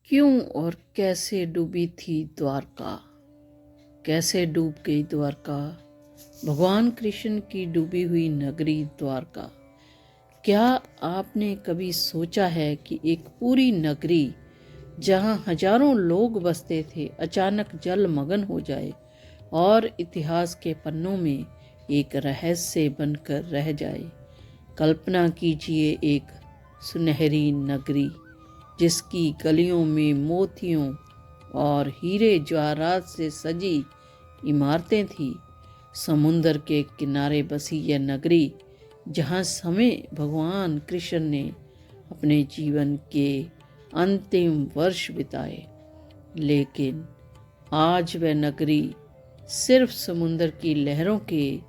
क्यों और कैसे डूबी थी द्वारका? कैसे डूब गई द्वारका, भगवान कृष्ण की डूबी हुई नगरी द्वारका? क्या आपने कभी सोचा है कि एक पूरी नगरी जहां हजारों लोग बसते थे अचानक जलमग्न हो जाए और इतिहास के पन्नों में एक रहस्य बनकर रह जाए? कल्पना कीजिए एक सुनहरी नगरी जिसकी गलियों में मोतियों और हीरे जवाहरात से सजी इमारतें थी। समुंदर के किनारे बसी यह नगरी जहां समय भगवान कृष्ण ने अपने जीवन के अंतिम वर्ष बिताए। लेकिन आज वह नगरी सिर्फ समुंदर की लहरों के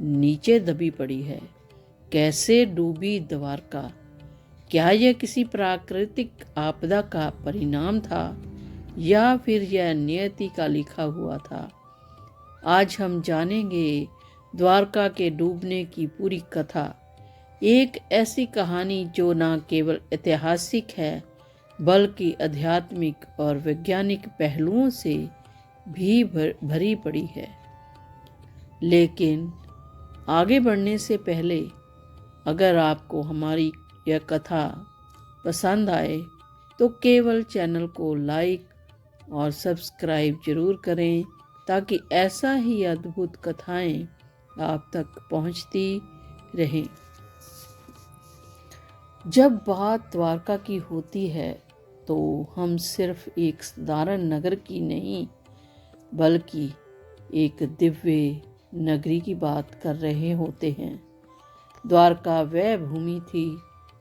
नीचे दबी पड़ी है। कैसे डूबी द्वारका? क्या यह किसी प्राकृतिक आपदा का परिणाम था या फिर यह नियति का लिखा हुआ था? आज हम जानेंगे द्वारका के डूबने की पूरी कथा। एक ऐसी कहानी जो न केवल ऐतिहासिक है बल्कि आध्यात्मिक और वैज्ञानिक पहलुओं से भी भरी पड़ी है। लेकिन आगे बढ़ने से पहले अगर आपको हमारी यह कथा पसंद आए तो केवल चैनल को लाइक और सब्सक्राइब जरूर करें ताकि ऐसा ही अद्भुत कथाएं आप तक पहुंचती रहें। जब बात द्वारका की होती है तो हम सिर्फ एक साधारण नगर की नहीं बल्कि एक दिव्य नगरी की बात कर रहे होते हैं। द्वारका वह भूमि थी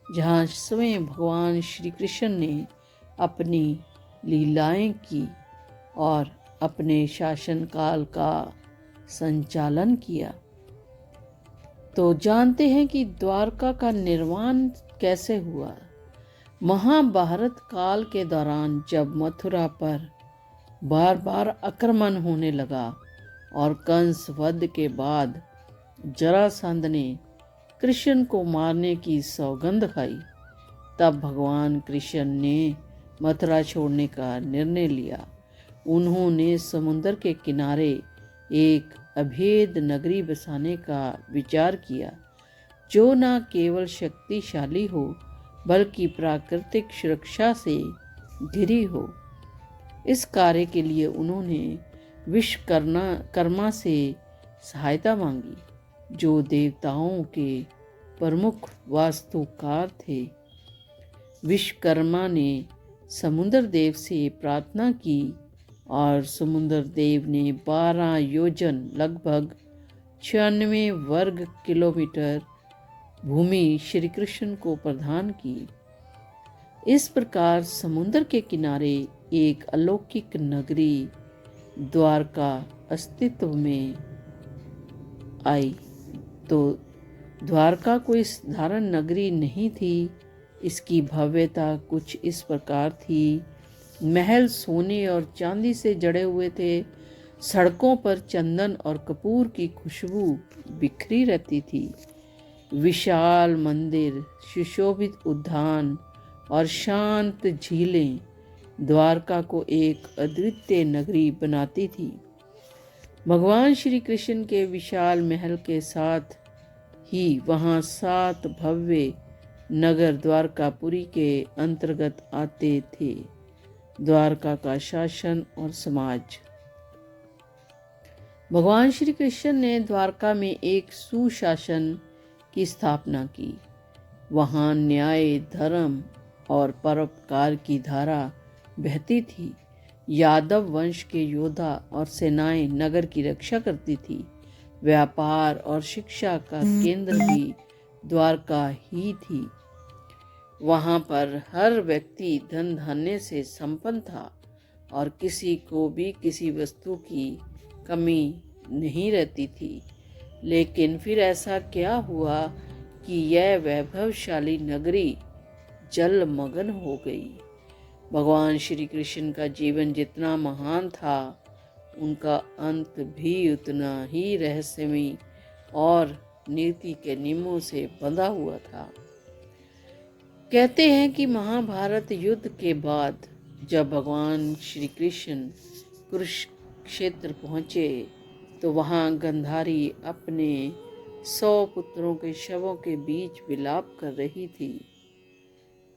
जहाँ स्वयं भगवान श्री कृष्ण ने अपनी लीलाएं की और अपने शासनकाल का संचालन किया। तो जानते हैं कि द्वारका का निर्माण कैसे हुआ। महाभारत काल के दौरान जब मथुरा पर बार बार आक्रमण होने लगा और कंस वध के बाद जरासंध ने कृष्ण को मारने की सौगंध खाई, तब भगवान कृष्ण ने मथुरा छोड़ने का निर्णय लिया। उन्होंने समुद्र के किनारे एक अभेद नगरी बसाने का विचार किया जो न केवल शक्तिशाली हो बल्कि प्राकृतिक सुरक्षा से घिरी हो। इस कार्य के लिए उन्होंने विश्वकर्मा से सहायता मांगी जो देवताओं के प्रमुख वास्तुकार थे। विश्वकर्मा ने समुद्र देव से प्रार्थना की और समुद्र देव ने 12 योजन लगभग 96 वर्ग किलोमीटर भूमि श्री कृष्ण को प्रदान की। इस प्रकार समुद्र के किनारे एक अलौकिक नगरी द्वारका अस्तित्व में आई। तो द्वारका कोई साधारण नगरी नहीं थी। इसकी भव्यता कुछ इस प्रकार थी। महल सोने और चांदी से जड़े हुए थे। सड़कों पर चंदन और कपूर की खुशबू बिखरी रहती थी। विशाल मंदिर, सुशोभित उद्यान और शांत झीलें द्वारका को एक अद्वितीय नगरी बनाती थी। भगवान श्री कृष्ण के विशाल महल के साथ ही वहाँ 7 भव्य नगर द्वारकापुरी के अंतर्गत आते थे। द्वारका का शासन और समाज। भगवान श्री कृष्ण ने द्वारका में एक सुशासन की स्थापना की। वहाँ न्याय, धर्म और परोपकार की धारा बहती थी। यादव वंश के योद्धा और सेनाएं नगर की रक्षा करती थी। व्यापार और शिक्षा का केंद्र भी द्वारका ही थी। वहाँ पर हर व्यक्ति धन धान्य से संपन्न था और किसी को भी किसी वस्तु की कमी नहीं रहती थी। लेकिन फिर ऐसा क्या हुआ कि यह वैभवशाली नगरी जलमग्न हो गई। भगवान श्री कृष्ण का जीवन जितना महान था उनका अंत भी उतना ही रहस्यमय और नीति के नियमों से बंधा हुआ था। कहते हैं कि महाभारत युद्ध के बाद जब भगवान श्री कृष्ण कुरुक्षेत्र पहुँचे तो वहाँ गंधारी अपने 100 पुत्रों के शवों के बीच विलाप कर रही थी।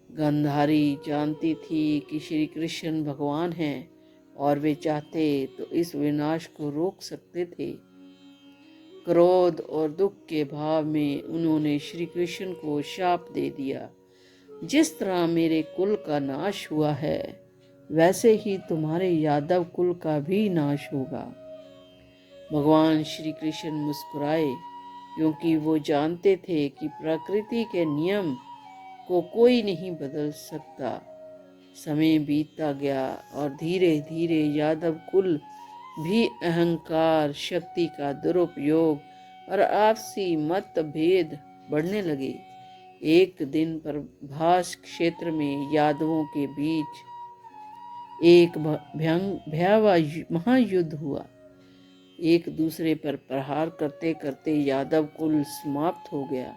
गंधारी जानती थी कि श्री कृष्ण भगवान हैं और वे चाहते तो इस विनाश को रोक सकते थे। क्रोध और दुख के भाव में उन्होंने श्री कृष्ण को शाप दे दिया, जिस तरह मेरे कुल का नाश हुआ है वैसे ही तुम्हारे यादव कुल का भी नाश होगा। भगवान श्री कृष्ण मुस्कुराए, क्योंकि वो जानते थे कि प्रकृति के नियम को कोई नहीं बदल सकता। समय बीतता गया और धीरे धीरे यादव कुल भी अहंकार, शक्ति का दुरुपयोग और आपसी मतभेद बढ़ने लगे। एक दिन प्रभास क्षेत्र में यादवों के बीच एक भयावह महायुद्ध हुआ। एक दूसरे पर प्रहार करते करते यादव कुल समाप्त हो गया।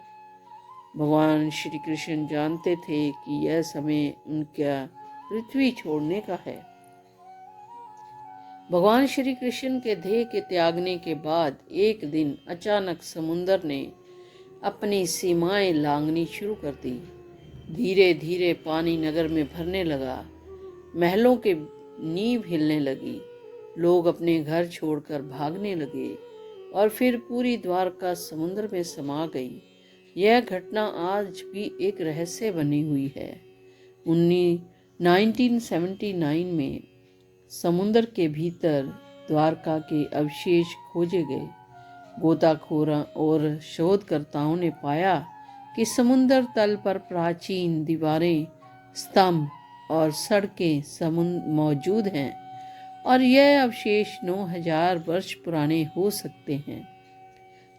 भगवान श्री कृष्ण जानते थे कि यह समय उनका पृथ्वी छोड़ने का है। भगवान श्री कृष्ण के देह के त्यागने के बाद एक दिन अचानक समुद्र ने अपनी सीमाएं लांघनी शुरू कर दी। धीरे धीरे पानी नगर में भरने लगा, महलों के नींव हिलने लगी, लोग अपने घर छोड़कर भागने लगे और फिर पूरी द्वारका समुद्र में समा गई। यह घटना आज भी एक रहस्य बनी हुई है। 1979 में समुद्र के भीतर द्वारका के अवशेष खोजे गए। गोताखोरों और शोधकर्ताओं ने पाया कि समुद्र तल पर प्राचीन दीवारें, स्तंभ और सड़कें मौजूद हैं और यह अवशेष 9000 वर्ष पुराने हो सकते हैं।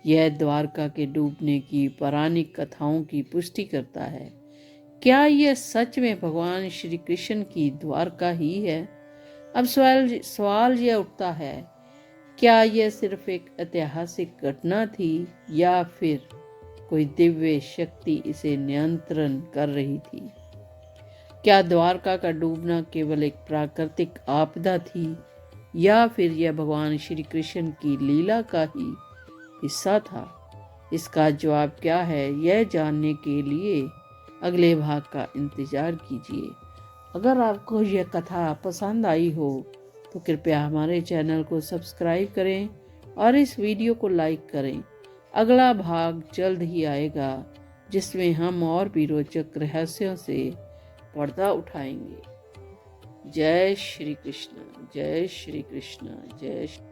यह द्वारका के डूबने की पौराणिक कथाओं की पुष्टि करता है। क्या यह सच में भगवान श्री कृष्ण की द्वारका ही है? अब सवाल यह उठता है, क्या यह सिर्फ एक ऐतिहासिक घटना थी या फिर कोई दिव्य शक्ति इसे नियंत्रण कर रही थी? क्या द्वारका का डूबना केवल एक प्राकृतिक आपदा थी या फिर यह भगवान श्री कृष्ण की लीला का ही हिस्सा था? इसका जवाब क्या है, यह जानने के लिए अगले भाग का इंतजार कीजिए। अगर आपको यह कथा पसंद आई हो तो कृपया हमारे चैनल को सब्सक्राइब करें और इस वीडियो को लाइक करें। अगला भाग जल्द ही आएगा, जिसमें हम और भी रोचक रहस्यों से पर्दा उठाएंगे। जय श्री कृष्ण, जय श्री कृष्ण, जय श्री